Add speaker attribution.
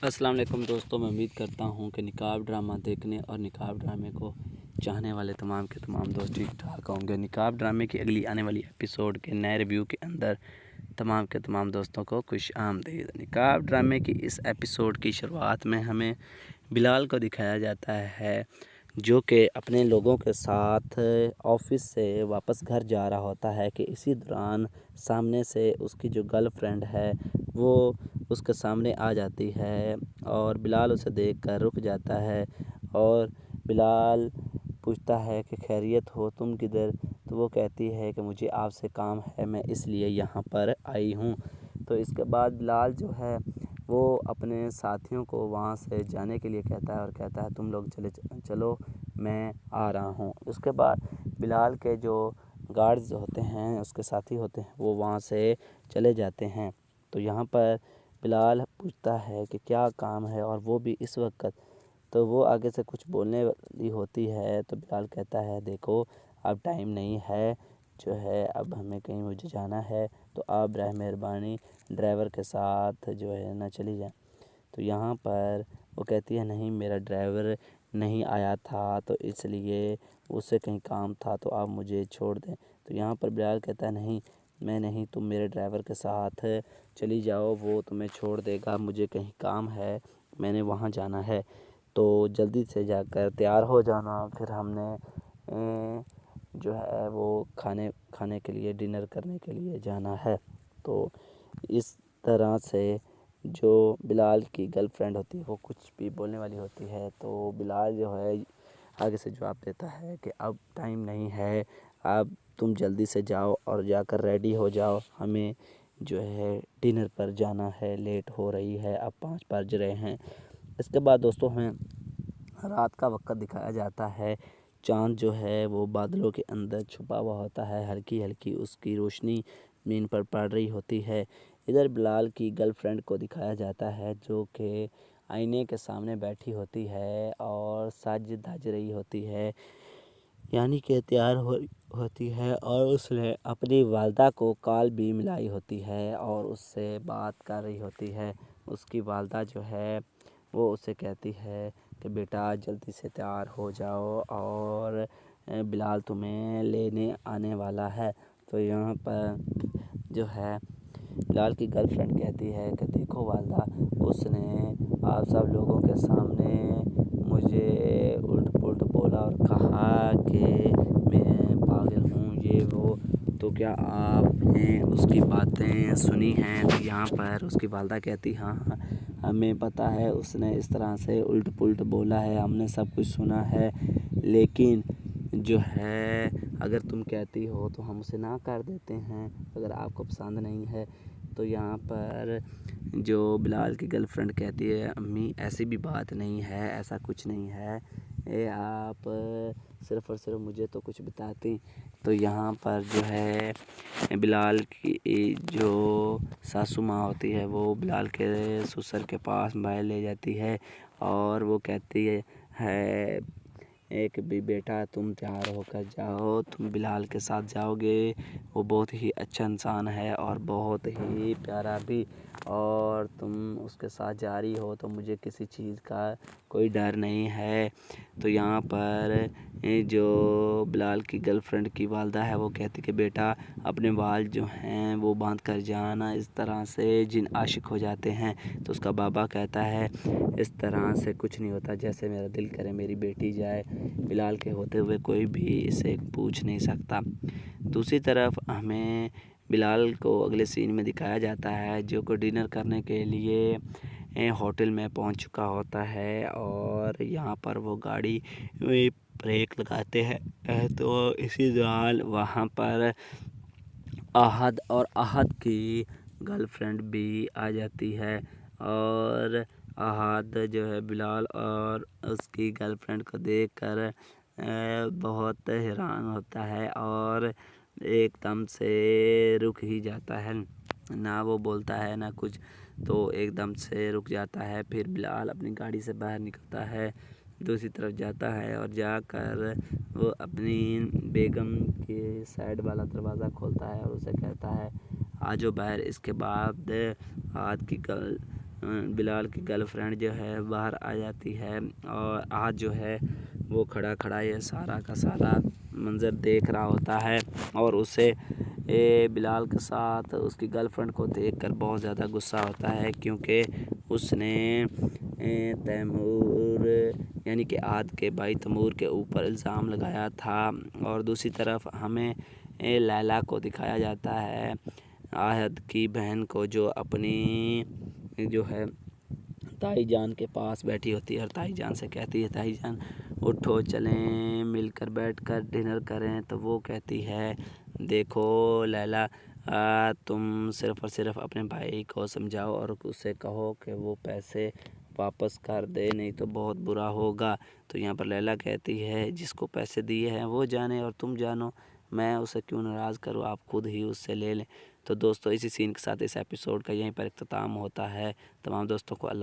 Speaker 1: अस्सलाम वालेकुम दोस्तों, मैं उम्मीद करता हूँ कि निकाब ड्रामा देखने और निकाब ड्रामे को चाहने वाले तमाम के तमाम दोस्त ठीक ठाक होंगे। निकाब ड्रामे की अगली आने वाली एपिसोड के नए रिव्यू के अंदर तमाम के तमाम दोस्तों को खुश आमदीद। निकाब ड्रामे की इस एपिसोड की शुरुआत में हमें बिलाल को दिखाया जाता है जो कि अपने लोगों के साथ ऑफिस से वापस घर जा रहा होता है कि इसी दौरान सामने से उसकी जो गर्लफ्रेंड है वो उसके सामने आ जाती है और बिलाल उसे देखकर रुक जाता है और बिलाल पूछता है कि खैरियत हो, तुम किधर? तो वो कहती है कि मुझे आपसे काम है, मैं इसलिए यहाँ पर आई हूँ। तो इसके बाद बिलाल जो है वो अपने साथियों को वहाँ से जाने के लिए कहता है और कहता है तुम लोग चलो मैं आ रहा हूँ। उसके बाद बिलाल के जो गार्ड्स होते हैं, उसके साथी होते हैं, वो वहाँ से चले जाते हैं। तो यहाँ पर बिलाल पूछता है कि क्या काम है और वो भी इस वक्त। तो वो आगे से कुछ बोलने वाली होती है तो बिलाल कहता है देखो अब टाइम नहीं है, जो है अब हमें कहीं मुझे जाना है, तो आप बराह मेहरबानी ड्राइवर के साथ जो है ना चली जाए। तो यहाँ पर वो कहती है नहीं, मेरा ड्राइवर नहीं आया था तो इसलिए उससे कहीं काम था, तो आप मुझे छोड़ दें। तो यहाँ पर बिलाल कहता है नहीं, मैं नहीं, तुम मेरे ड्राइवर के साथ चली जाओ, वो तुम्हें छोड़ देगा, मुझे कहीं काम है, मैंने वहाँ जाना है, तो जल्दी से जाकर तैयार हो जाना। फिर हमने जो है वो खाने के लिए, डिनर करने के लिए जाना है। तो इस तरह से जो बिलाल की गर्लफ्रेंड होती है वो कुछ भी बोलने वाली होती है, तो बिलाल जो है आगे से जवाब देता है कि अब टाइम नहीं है, अब तुम जल्दी से जाओ और जाकर रेडी हो जाओ, हमें जो है डिनर पर जाना है, लेट हो रही है, अब 5 बज रहे हैं। इसके बाद दोस्तों हमें रात का वक्त दिखाया जाता है। चाँद जो है वो बादलों के अंदर छुपा हुआ होता है, हल्की हल्की उसकी रोशनी ज़मीन पर पड़ रही होती है। इधर बिलाल की गर्लफ्रेंड को दिखाया जाता है जो कि आईने के सामने बैठी होती है और सज धज रही होती है, यानी कि तैयार होती है, और उसने अपनी वालदा को कॉल भी मिलाई होती है और उससे बात कर रही होती है। उसकी वालदा जो है वो उसे कहती है कि बेटा जल्दी से तैयार हो जाओ और बिलाल तुम्हें लेने आने वाला है। तो यहाँ पर जो है बिलाल की गर्लफ्रेंड कहती है कि देखो वालदा, उसने आप सब लोगों के सामने मुझे उल्ट पुल्ट बोला और कहा कि मैं पागल हूँ, ये वो। तो क्या आपने उसकी बातें सुनी हैं? तो यहाँ पर उसकी वालदा कहती हाँ हाँ, हमें पता है उसने इस तरह से उल्ट पुल्ट बोला है, हमने सब कुछ सुना है, लेकिन जो है अगर तुम कहती हो तो हम उसे ना कर देते हैं, अगर आपको पसंद नहीं है। तो यहाँ पर जो बिलाल की गर्लफ्रेंड कहती है अम्मी ऐसी भी बात नहीं है, ऐसा कुछ नहीं है, आप सिर्फ़ और सिर्फ मुझे तो कुछ बताती। तो यहाँ पर जो है बिलाल की जो सासू माँ होती है वो बिलाल के ससुर के पास मोबाइल ले जाती है और वो कहती है एक भी बेटा तुम तैयार होकर जाओ, तुम बिलाल के साथ जाओगे, वो बहुत ही अच्छा इंसान है और बहुत ही प्यारा भी, और तुम उसके साथ जा रही हो तो मुझे किसी चीज़ का कोई डर नहीं है। तो यहाँ पर जो बिलाल की गर्लफ्रेंड की वालदा है वो कहती कि बेटा अपने बाल जो हैं वो बांध कर जाना, इस तरह से जिन आशिक हो जाते हैं। तो उसका बाबा कहता है इस तरह से कुछ नहीं होता, जैसे मेरा दिल करे मेरी बेटी जाए, बिलाल के होते हुए कोई भी इसे पूछ नहीं सकता। दूसरी तरफ हमें बिलाल को अगले सीन में दिखाया जाता है जो कि डिनर करने के लिए होटल में पहुंच चुका होता है और यहाँ पर वो गाड़ी में ब्रेक लगाते हैं। तो इसी दौरान वहाँ पर आहद की गर्लफ्रेंड भी आ जाती है और आहद जो है बिलाल और उसकी गर्लफ्रेंड को देखकर बहुत हैरान होता है और एकदम से रुक ही जाता है, ना वो बोलता है ना कुछ, तो एकदम से रुक जाता है। फिर बिलाल अपनी गाड़ी से बाहर निकलता है, दूसरी तरफ जाता है और जाकर वो अपनी बेगम के साइड वाला दरवाज़ा खोलता है और उसे कहता है आ जाओ बाहर। इसके बाद आज की بلال کی گرل فرینڈ جو ہے باہر آ جاتی ہے اور آج جو ہے وہ کھڑا کھڑا یہ سارا کا سارا منظر دیکھ رہا ہوتا ہے اور اسے بلال کے ساتھ اس کی گرل فرینڈ کو دیکھ کر بہت زیادہ غصہ ہوتا ہے، کیونکہ اس نے تیمور یعنی کہ عاد کے بھائی تیمور کے اوپر الزام لگایا تھا۔ اور دوسری طرف ہمیں لیلا کو دکھایا جاتا ہے، عہد کی بہن کو، جو اپنی جو ہے تائی جان کے پاس بیٹھی ہوتی ہے اور تائی جان سے کہتی ہے تائی جان اٹھو چلیں مل کر بیٹھ کر ڈنر کریں، تو وہ کہتی ہے دیکھو لیلا تم صرف اور صرف اپنے بھائی کو سمجھاؤ اور اسے کہو کہ وہ پیسے واپس کر دے، نہیں تو بہت برا ہوگا۔ تو یہاں پر لیلا کہتی ہے جس کو پیسے دیے ہیں وہ جانے اور تم جانو، میں اسے کیوں ناراض کروں، آپ خود ہی اس سے لے لیں۔ تو دوستو اسی سین کے ساتھ اس ایپیسوڈ کا یہیں پر اختتام ہوتا ہے۔ تمام دوستوں کو اللہ